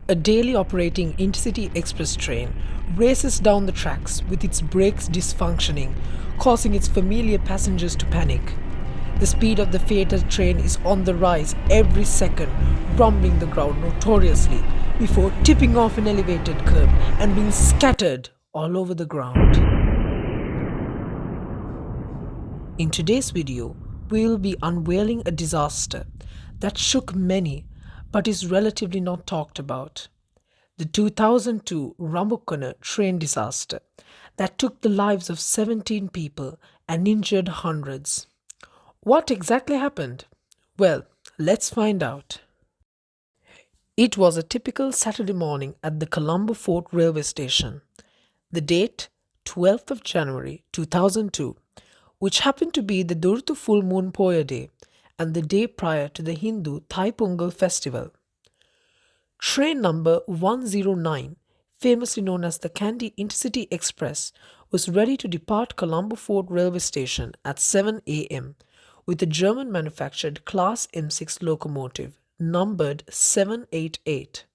A daily operating intercity express train races down the tracks with its brakes dysfunctioning, causing its familiar passengers to panic. The speed of the fated train is on the rise every second, rumbling the ground notoriously before tipping off an elevated curb and being scattered all over the ground. In today's video, we will be unveiling a disaster that shook many but is relatively not talked about. The 2002 Rambukkana Train Disaster that took the lives of 17 people and injured hundreds. What exactly happened? Well, let's find out. It was a typical Saturday morning at the Colombo Fort railway station. The date 12th of January 2002, which happened to be the Durtu full moon Poya day and the day prior to the Hindu Thai Pongal festival. Train number 109, famously known as the Kandy Intercity Express, was ready to depart Colombo Fort railway station at 7 a.m. with a German-manufactured Class M6 locomotive numbered 788.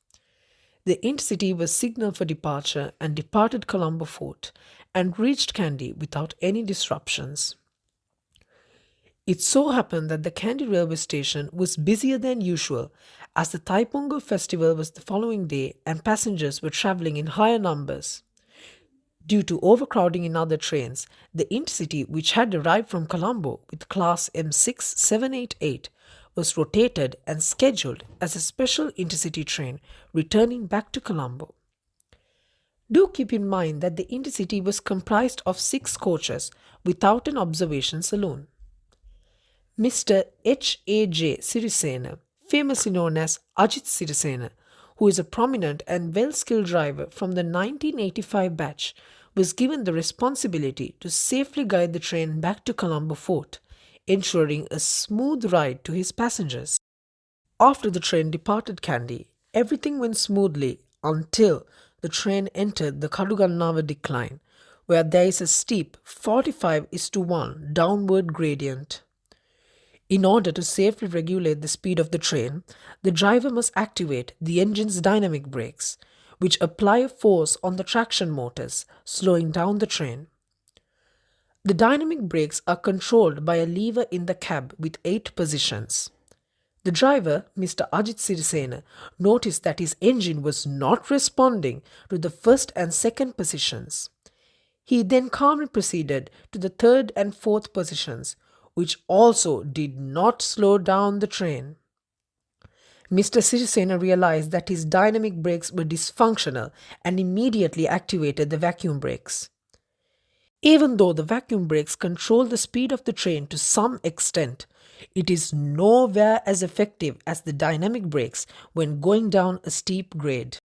The intercity was signaled for departure and departed Colombo Fort and reached Kandy without any disruptions. It so happened that the Kandy railway station was busier than usual as the Thai Pongal festival was the following day and passengers were travelling in higher numbers. Due to overcrowding in other trains, the intercity, which had arrived from Colombo with class M6 788, was rotated and scheduled as a special intercity train returning back to Colombo. Do keep in mind that the intercity was comprised of 6 coaches without an observation saloon. Mr. H.A.J. Sirisena, famously known as Ajit Sirisena, who is a prominent and well-skilled driver from the 1985 batch, was given the responsibility to safely guide the train back to Colombo Fort, ensuring a smooth ride to his passengers. After the train departed Kandy, everything went smoothly until the train entered the Kadugannava decline, where there is a steep 45:1 downward gradient. In order to safely regulate the speed of the train, the driver must activate the engine's dynamic brakes, which apply a force on the traction motors, slowing down the train. The dynamic brakes are controlled by a lever in the cab with 8 positions. The driver, Mr. Ajit Sirisena, noticed that his engine was not responding to the first and second positions. He then calmly proceeded to the third and fourth positions, which also did not slow down the train. Mr. Sirisena realized that his dynamic brakes were dysfunctional and immediately activated the vacuum brakes. Even though the vacuum brakes control the speed of the train to some extent, it is nowhere as effective as the dynamic brakes when going down a steep grade.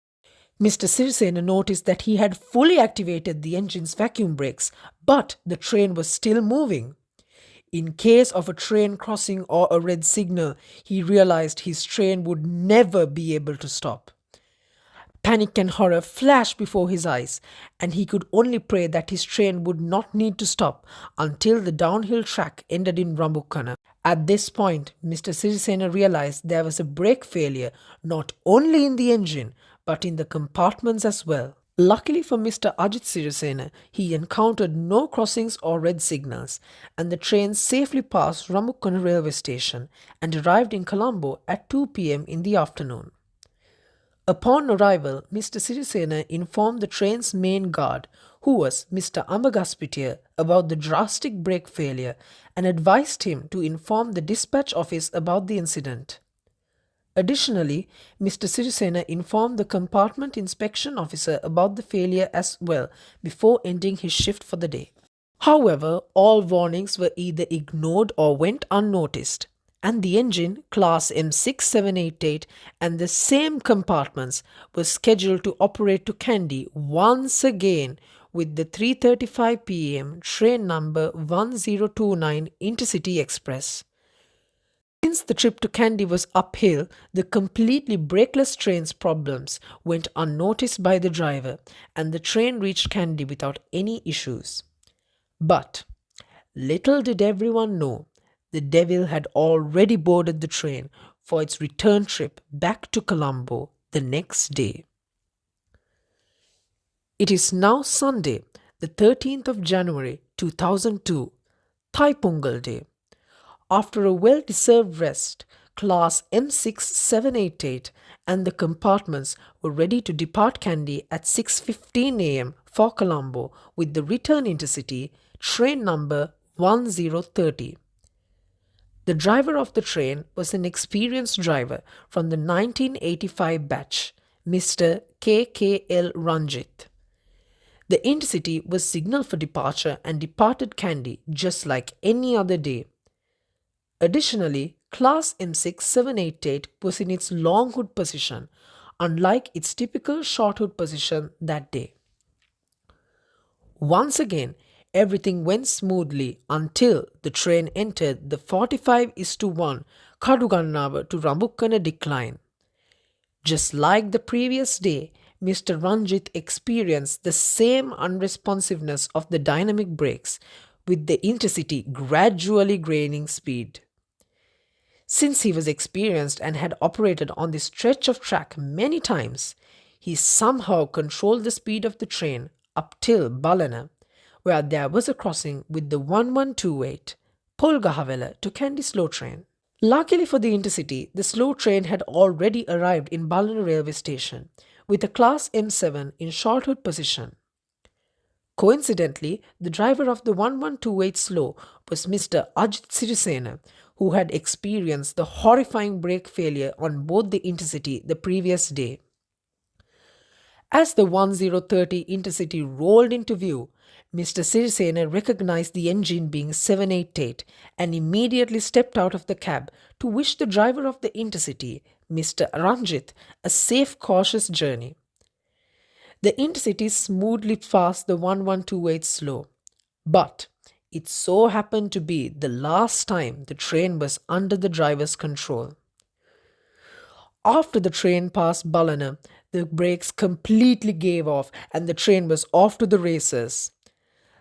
Mr. Sirisena noticed that he had fully activated the engine's vacuum brakes, but the train was still moving. In case of a train crossing or a red signal, he realized his train would never be able to stop. Panic and horror flashed before his eyes, and he could only pray that his train would not need to stop until the downhill track ended in Ramukuna. At this point, Mr. Sirisena realized there was a brake failure not only in the engine but in the compartments as well. Luckily for Mr. Ajit Sirisena, he encountered no crossings or red signals, and the train safely passed Ramukana railway station and arrived in Colombo at 2 p.m. in the afternoon. Upon arrival, Mr. Sirisena informed the train's main guard, who was Mr. Ambagaspitier, about the drastic brake failure and advised him to inform the dispatch office about the incident. Additionally, Mr. Sirisena informed the compartment inspection officer about the failure as well before ending his shift for the day. However, all warnings were either ignored or went unnoticed, and the engine, class M6788, and the same compartments were scheduled to operate to Kandy once again with the 3:35 p.m. train number 1029 Intercity Express. Since the trip to Kandy was uphill, the completely brakeless train's problems went unnoticed by the driver, and the train reached Kandy without any issues. But little did everyone know, the devil had already boarded the train for its return trip back to Colombo the next day. It is now Sunday, the 13th of January 2002, Thai Pongal Day. After a well-deserved rest, Class M6788 and the compartments were ready to depart Kandy at 6:15 am for Colombo with the return intercity train number 1030. The driver of the train was an experienced driver from the 1985 batch, Mr. KKL Ranjit. The intercity was signaled for departure and departed Kandy just like any other day. Additionally, Class M6788 was in its long hood position, unlike its typical short hood position that day. Once again, everything went smoothly until the train entered the 45:1 Kadugannawa to Rambukkana decline. Just like the previous day, Mr. Ranjit experienced the same unresponsiveness of the dynamic brakes, with the intercity gradually gaining speed. Since he was experienced and had operated on this stretch of track many times, he somehow controlled the speed of the train up till Ballana, where there was a crossing with the 1128 Polgahavela to Kandy slow train. Luckily for the intercity, the slow train had already arrived in Ballana railway station, with a Class M7 in short hood position. Coincidentally, the driver of the 1128 slow was Mr. Ajit Sirisena, who had experienced the horrifying brake failure on both the intercity the previous day. As the 1030 intercity rolled into view, Mr. Sirisena recognized the engine being 788 and immediately stepped out of the cab to wish the driver of the intercity, Mr. Ranjit, a safe, cautious journey. The intercity smoothly passed the 1128 slow, but it so happened to be the last time the train was under the driver's control. After the train passed Ballana, the brakes completely gave off and the train was off to the races.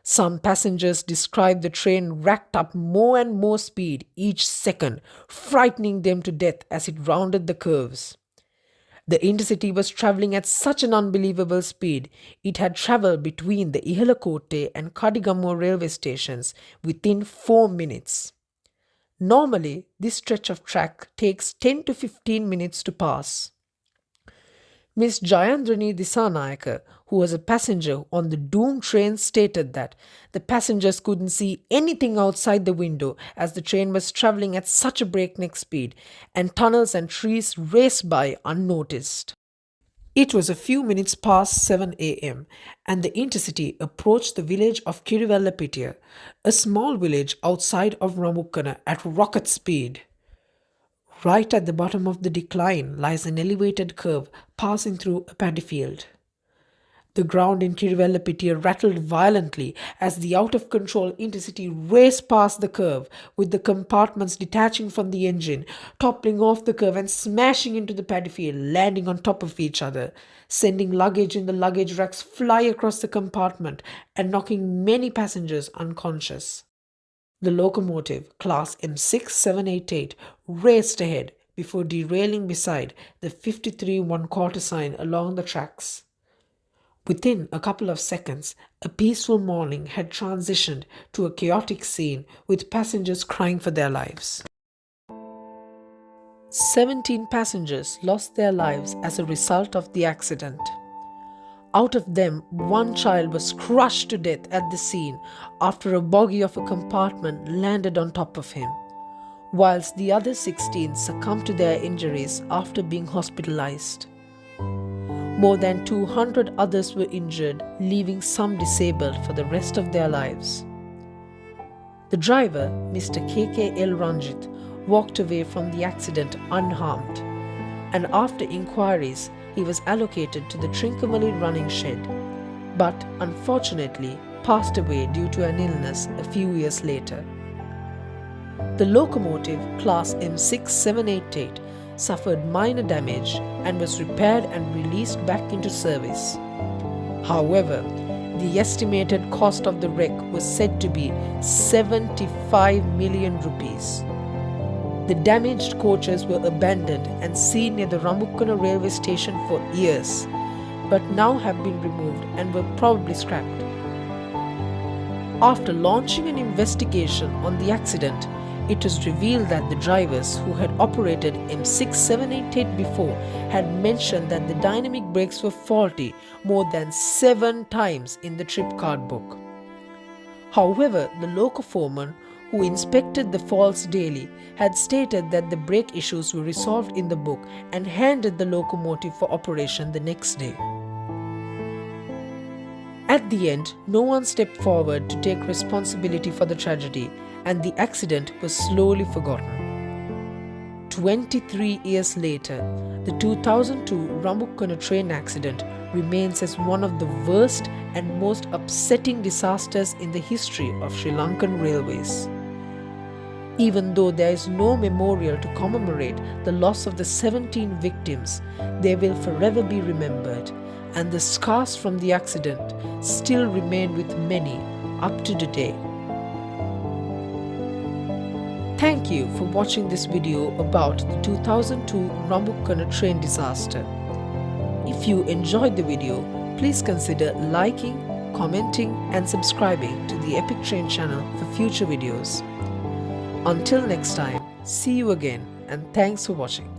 Some passengers described the train racked up more and more speed each second, frightening them to death as it rounded the curves. The intercity was travelling at such an unbelievable speed, it had travelled between the Ihalakote and Kadigamur railway stations within 4 minutes. Normally, this stretch of track takes 10 to 15 minutes to pass. Miss Jayandrani Disanayaka, who was a passenger on the doomed train, stated that the passengers couldn't see anything outside the window as the train was travelling at such a breakneck speed, and tunnels and trees raced by unnoticed. It was a few minutes past 7 am, and the intercity approached the village of Kirivallapitiya, a small village outside of Ramukuna, at rocket speed. Right at the bottom of the decline lies an elevated curve passing through a paddy field. The ground in Kirivallapitiya rattled violently as the out-of-control intercity raced past the curve, with the compartments detaching from the engine, toppling off the curve and smashing into the paddy field, landing on top of each other, sending luggage in the luggage racks fly across the compartment and knocking many passengers unconscious. The locomotive, Class M6788, raced ahead before derailing beside the 53 1/4 sign along the tracks. Within a couple of seconds, a peaceful morning had transitioned to a chaotic scene with passengers crying for their lives. 17 passengers lost their lives as a result of the accident. Out of them, one child was crushed to death at the scene after a bogie of a compartment landed on top of him, whilst the other 16 succumbed to their injuries after being hospitalized. More than 200 others were injured, leaving some disabled for the rest of their lives. The driver, Mr. KKL Ranjit, walked away from the accident unharmed, and after inquiries, he was allocated to the Trincomalee running shed, but unfortunately passed away due to an illness a few years later. The locomotive, Class M6788, suffered minor damage and was repaired and released back into service. However, the estimated cost of the wreck was said to be 75 million rupees. The damaged coaches were abandoned and seen near the Ramukuna railway station for years, but now have been removed and were probably scrapped. After launching an investigation on the accident, it was revealed that the drivers who had operated M6788 before had mentioned that the dynamic brakes were faulty more than 7 times in the trip card book. However, the loco foreman who inspected the faults daily had stated that the brake issues were resolved in the book and handed the locomotive for operation the next day. At the end, no one stepped forward to take responsibility for the tragedy, and the accident was slowly forgotten. 23 years later, the 2002 Rambukkana train accident remains as one of the worst and most upsetting disasters in the history of Sri Lankan railways. Even though there is no memorial to commemorate the loss of the 17 victims, they will forever be remembered, and the scars from the accident still remain with many up to today. Thank you for watching this video about the 2002 Rambukkana train disaster. If you enjoyed the video, please consider liking, commenting and subscribing to the Epic Train channel for future videos. Until next time, see you again and thanks for watching.